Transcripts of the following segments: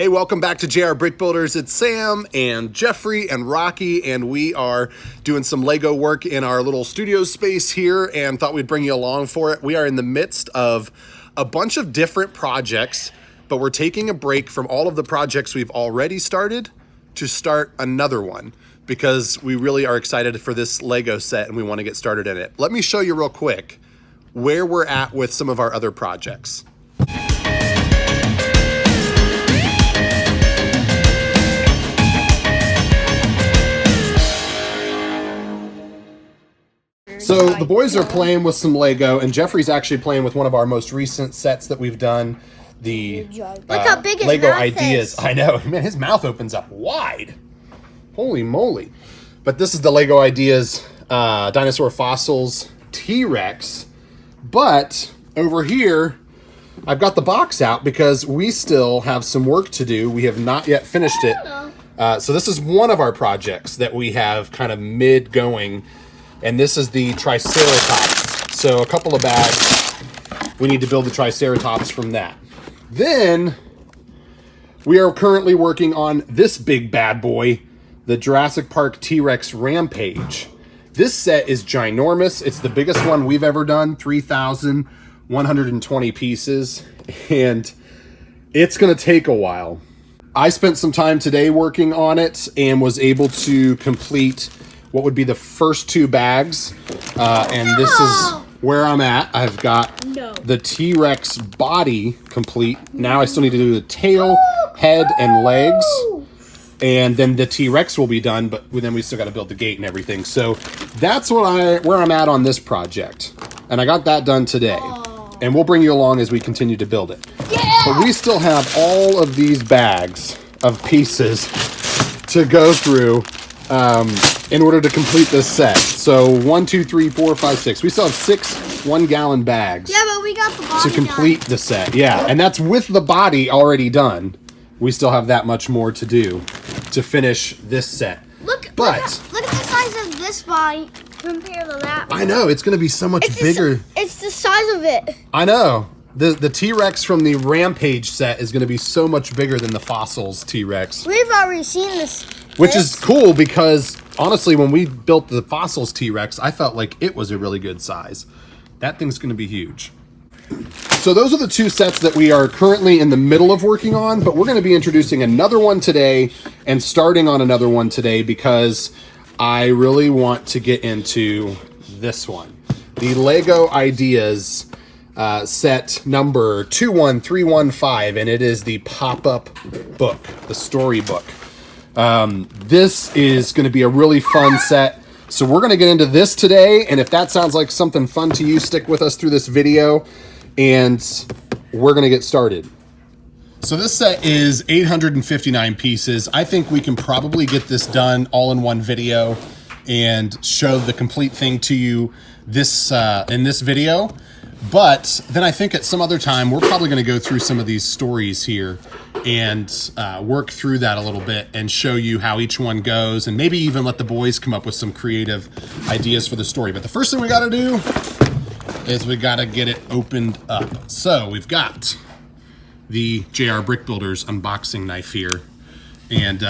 Hey, welcome back to JR Brick Builders. It's Sam and Jeffrey and Rocky, and we are doing some Lego work in our little studio space here and thought we'd bring you along for it. We are in the midst of a bunch of different projects, but we're taking a break from all of the projects we've already started to start another one because we really are excited for this Lego set and we want to get started in it. Let me show you real quick where we're at with some of our other projects. So the boys are playing with some Lego, and Jeffrey's actually playing with one of our most recent sets that we've done. The Look how big his Lego mouth Ideas. is. I know, man, his mouth opens up wide. Holy moly! But this is the Lego Ideas dinosaur fossils T-Rex. But over here, I've got the box out because we still have some work to do. We have not yet finished it. So this is one of our projects that we have kind of mid-going. And this is the Triceratops. So a couple of bags. We need to build the Triceratops from that. Then we are currently working on this big bad boy, the Jurassic Park T-Rex Rampage. This set is ginormous. It's the biggest one we've ever done, 3,120 pieces. And it's gonna take a while. I spent some time today working on it and was able to complete what would be the first two bags. And this is where I'm at. I've got the T-Rex body complete. Now I still need to do the tail, head, and legs. And then the T-Rex will be done, but then we still got to build the gate and everything. So that's where I'm at on this project. And I got that done today. And we'll bring you along as we continue to build it. But we still have all of these bags of pieces to go through in order to complete this set. So 1, 2, 3, 4, 5, 6. We still have 6 1-gallon bags. Yeah, but we got the body to complete the set. Yeah, and that's with the body already done. We still have that much more to do to finish this set. Look at the size of this body compared to that one. I know, it's going to be so much bigger. It's the size of it. I know. The T-Rex from the Rampage set is going to be so much bigger than the Fossils T-Rex. We've already seen this. Which is cool because, honestly, when we built the Fossils T-Rex, I felt like it was a really good size. That thing's going to be huge. So those are the two sets that we are currently in the middle of working on, but we're going to be introducing another one today and starting on another one today because I really want to get into this one. The Lego Ideas set number 21315, and it is the pop-up book, the story book. This is going to be a really fun set. So we're going to get into this today. And if that sounds like something fun to you, stick with us through this video and we're going to get started. So this set is 859 pieces. I think we can probably get this done all in one video and show the complete thing to you this in this video. But then I think at some other time, we're probably going to go through some of these stories here and work through that a little bit and show you how each one goes and maybe even let the boys come up with some creative ideas for the story. But the first thing we got to do is we got to get it opened up. So we've got the JR Brick Builders unboxing knife here. And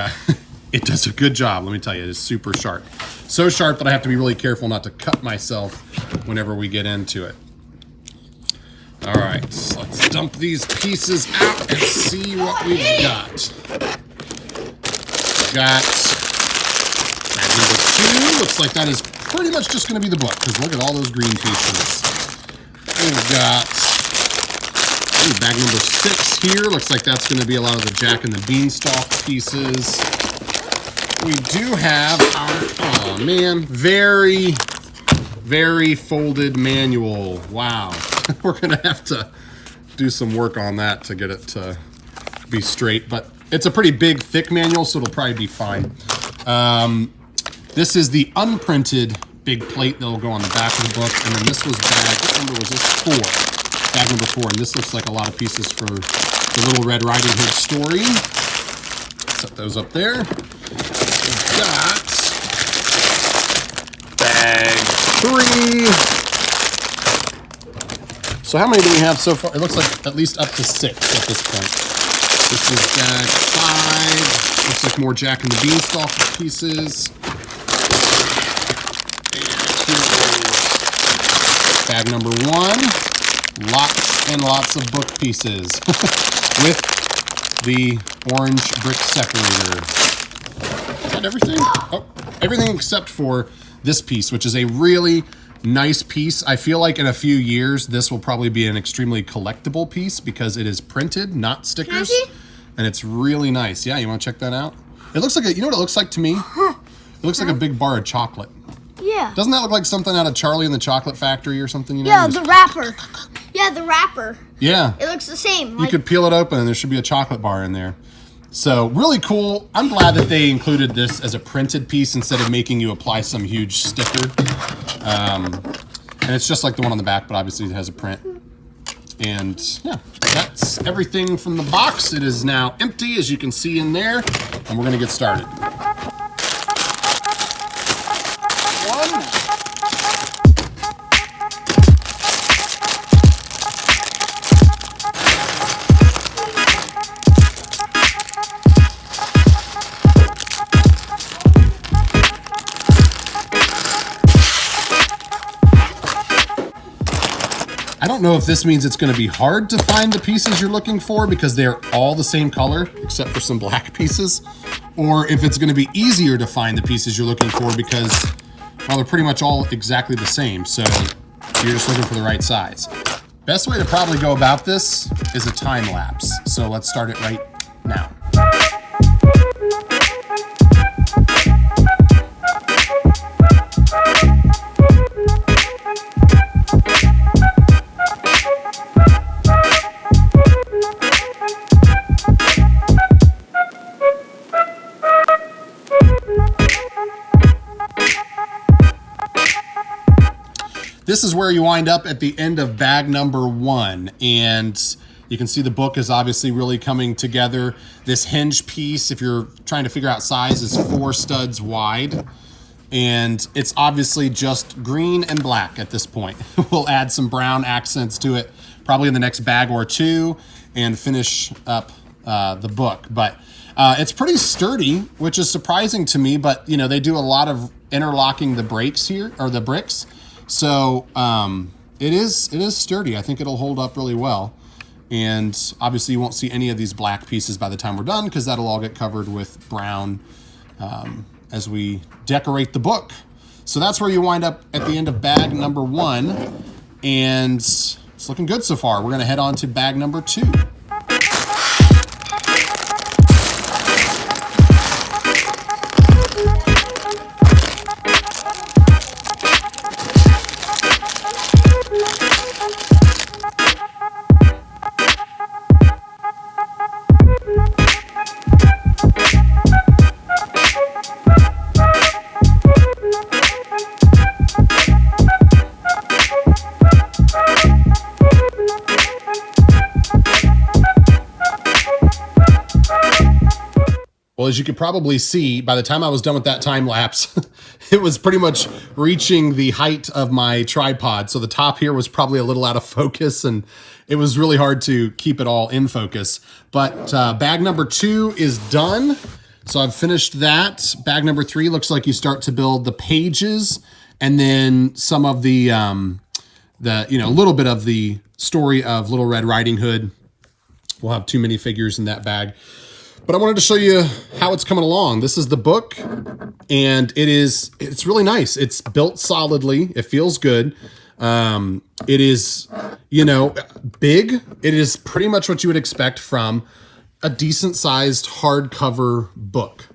it does a good job, let me tell you. It is super sharp. So sharp that I have to be really careful not to cut myself whenever we get into it. All right, so let's dump these pieces out and see what we've got. Got bag number 2. Looks like that is pretty much just going to be the book because look at all those green pieces. We've got bag number 6 here. Looks like that's going to be a lot of the Jack and the Beanstalk pieces. We do have our, oh man, very folded manual. Wow. We're going to have to do some work on that to get it to be straight, but it's a pretty big, thick manual, so it'll probably be fine. This is the unprinted big plate that will go on the back of the book, and then this was what number was this? 4. Bag number 4, and this looks like a lot of pieces for the Little Red Riding Hood story. Set those up there. We've got bag 3. So how many do we have so far? It looks like at least up to 6 at this point. This is bag 5. Looks like more Jack and the Beanstalk pieces. And here is bag number 1. Lots and lots of book pieces with the orange brick separator. Is that everything? Oh, everything except for this piece, which is a really nice piece. I feel like in a few years, this will probably be an extremely collectible piece because it is printed, not stickers. Can I see? And it's really nice. Yeah, you want to check that out? It looks like, you know what it looks like to me? It looks like a big bar of chocolate. Yeah. Doesn't that look like something out of Charlie and the Chocolate Factory or something? You know? Yeah, the wrapper. Yeah, the wrapper. Yeah. It looks the same. You could peel it open and there should be a chocolate bar in there. So really cool. I'm glad that they included this as a printed piece instead of making you apply some huge sticker. And it's just like the one on the back, but obviously it has a print. And yeah, that's everything from the box. It is now empty, as you can see in there, and we're gonna get started. I don't know if this means it's going to be hard to find the pieces you're looking for because they're all the same color except for some black pieces, or if it's going to be easier to find the pieces you're looking for because, well, they're pretty much all exactly the same, so you're just looking for the right size. Best way to probably go about this is a time lapse, so let's start it right now. This is where you wind up at the end of bag number 1, and you can see the book is obviously really coming together. This hinge piece, if you're trying to figure out size, is 4 studs wide, and it's obviously just green and black at this point. We'll add some brown accents to it probably in the next bag or 2 and finish up the book. But it's pretty sturdy, which is surprising to me, but you know, they do a lot of interlocking the breaks here, or the bricks. So it is sturdy. I think it'll hold up really well. And obviously you won't see any of these black pieces by the time we're done because that'll all get covered with brown as we decorate the book. So that's where you wind up at the end of bag number 1. And it's looking good so far. We're gonna head on to bag number 2. Well, as you could probably see, by the time I was done with that time lapse, it was pretty much reaching the height of my tripod. So the top here was probably a little out of focus and it was really hard to keep it all in focus. But bag number 2 is done. So I've finished that. Bag number 3 looks like you start to build the pages and then some of the little bit of the story of Little Red Riding Hood. We'll have 2 minifigures in that bag. But I wanted to show you how it's coming along. This is the book, and it's really nice. It's built solidly. It feels good. It is, big. It is pretty much what you would expect from a decent-sized hardcover book.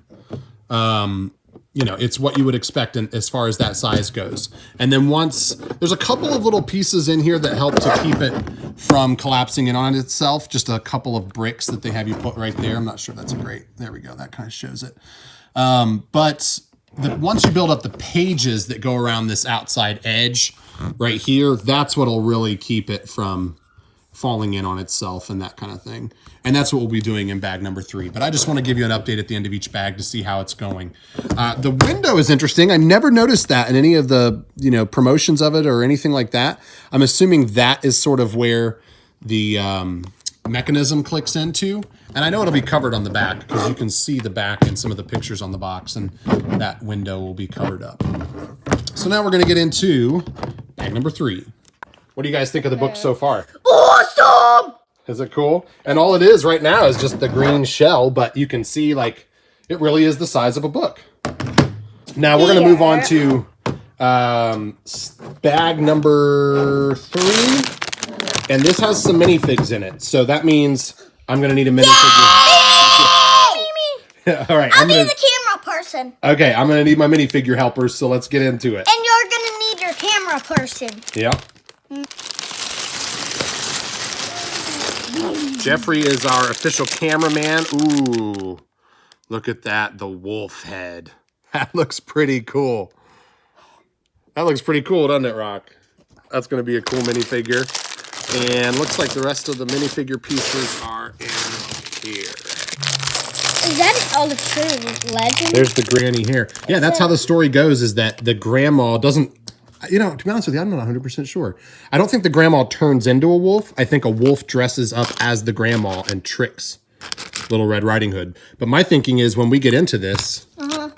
It's what you would expect as far as that size goes. And then there's a couple of little pieces in here that help to keep it from collapsing in on itself. Just a couple of bricks that they have you put right there. I'm not sure that's there we go. That kind of shows it. But once you build up the pages that go around this outside edge right here, that's what'll really keep it from falling in on itself and that kind of thing. And that's what we'll be doing in bag number 3. But I just want to give you an update at the end of each bag to see how it's going. The window is interesting. I never noticed that in any of the promotions of it or anything like that. I'm assuming that is sort of where the mechanism clicks into. And I know it'll be covered on the back because you can see the back in some of the pictures on the box, and that window will be covered up. So now we're going to get into bag number 3. What do you guys think of the book so far? Awesome! Is it cool? And all it is right now is just the green shell, but you can see like it really is the size of a book. Now we're going to move on to bag number 3. And this has some minifigs in it. So that means I'm going to need a minifigure. All right. I'll be the camera person. Okay, I'm going to need my minifigure helpers, so let's get into it. And you're going to need your camera person. Yep. Jeffrey is our official cameraman. Ooh, look at that, the wolf head. That looks pretty cool. That looks pretty cool, doesn't it, Rock? That's going to be a cool minifigure. And looks like the rest of the minifigure pieces are in here. Is that all the true legend? There's the granny here. Yeah, that's how the story goes, is that the grandma doesn't, you know, to be honest with you, I'm not 100% sure. I don't think the grandma turns into a wolf. I think a wolf dresses up as the grandma and tricks Little Red Riding Hood. But my thinking is when we get into this,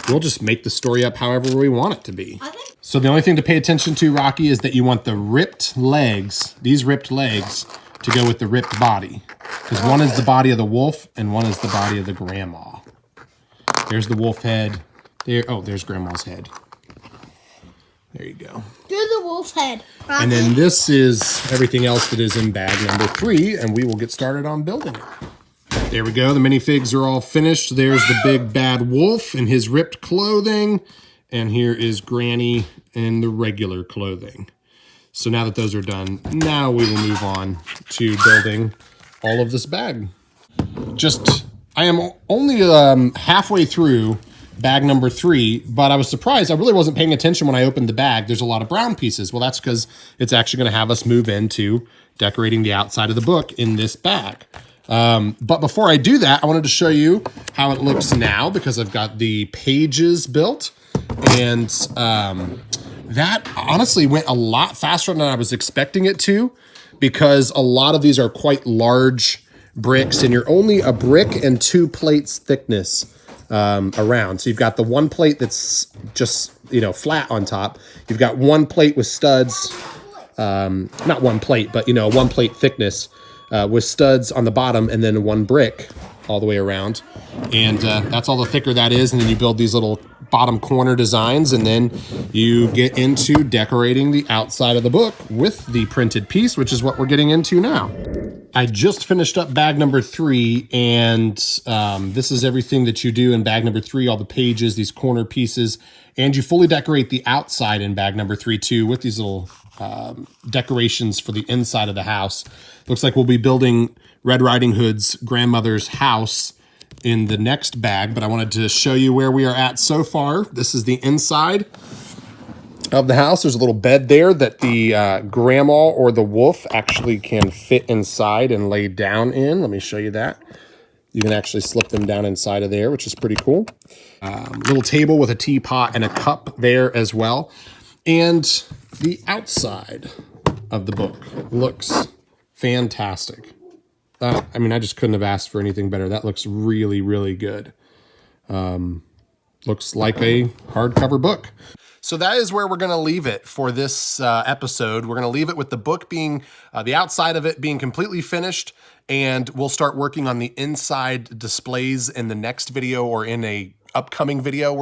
we'll just make the story up however we want it to be. So the only thing to pay attention to, Rocky, is that you want the ripped legs, these ripped legs, to go with the ripped body. Because one is the body of the wolf and one is the body of the grandma. There's the wolf head. There. Oh, there's grandma's head. There you go. Do the wolf head. Rocky. And then this is everything else that is in bag number 3, and we will get started on building it. There we go. The minifigs are all finished. There's the big bad wolf in his ripped clothing. And here is Granny in the regular clothing. So now that those are done, now we will move on to building all of this bag. I am only halfway through bag number 3, but I was surprised. I really wasn't paying attention when I opened the bag. There's a lot of brown pieces. Well, that's because it's actually going to have us move into decorating the outside of the book in this bag. But before I do that, I wanted to show you how it looks now because I've got the pages built. And that honestly went a lot faster than I was expecting it to, because a lot of these are quite large bricks and you're only a brick and 2 plates thickness around. So you've got the one plate that's just, you know, flat on top. You've got one plate with studs, not one plate, but, you know, 1 plate thickness with studs on the bottom, and then 1 brick all the way around. And that's all the thicker that is. And then you build these little bottom corner designs, and then you get into decorating the outside of the book with the printed piece, which is what we're getting into now. I just finished up bag number 3, and this is everything that you do in bag number 3, all the pages, these corner pieces, and you fully decorate the outside in bag number 3 too with these little decorations for the inside of the house. Looks like we'll be building Red Riding Hood's grandmother's house in the next bag, but I wanted to show you where we are at so far. This is the inside of the house. There's a little bed there that the grandma or the wolf actually can fit inside and lay down in. Let me show you that. You can actually slip them down inside of there, which is pretty cool. Little table with a teapot and a cup there as well. And the outside of the book looks fantastic. I mean, I just couldn't have asked for anything better. That looks really, really good. Looks like a hardcover book. So that is where we're going to leave it for this episode. We're going to leave it with the book being, the outside of it being completely finished, and we'll start working on the inside displays in the next video or in a upcoming video.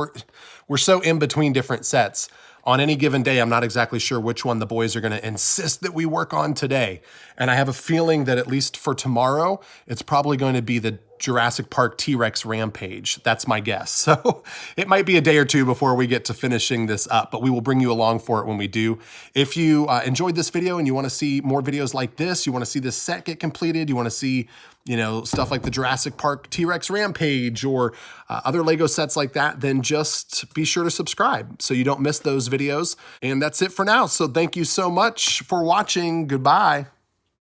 We're so in between different sets. On any given day, I'm not exactly sure which one the boys are going to insist that we work on today. And I have a feeling that at least for tomorrow, it's probably going to be the Jurassic Park T-Rex Rampage. That's my guess. So it might be a day or 2 before we get to finishing this up, but we will bring you along for it when we do. If you enjoyed this video and you want to see more videos like this, you want to see this set get completed, you want to see, you know, stuff like the Jurassic Park T-Rex Rampage or other Lego sets like that, then just be sure to subscribe so you don't miss those videos. And that's it for now. So thank you so much for watching. Goodbye.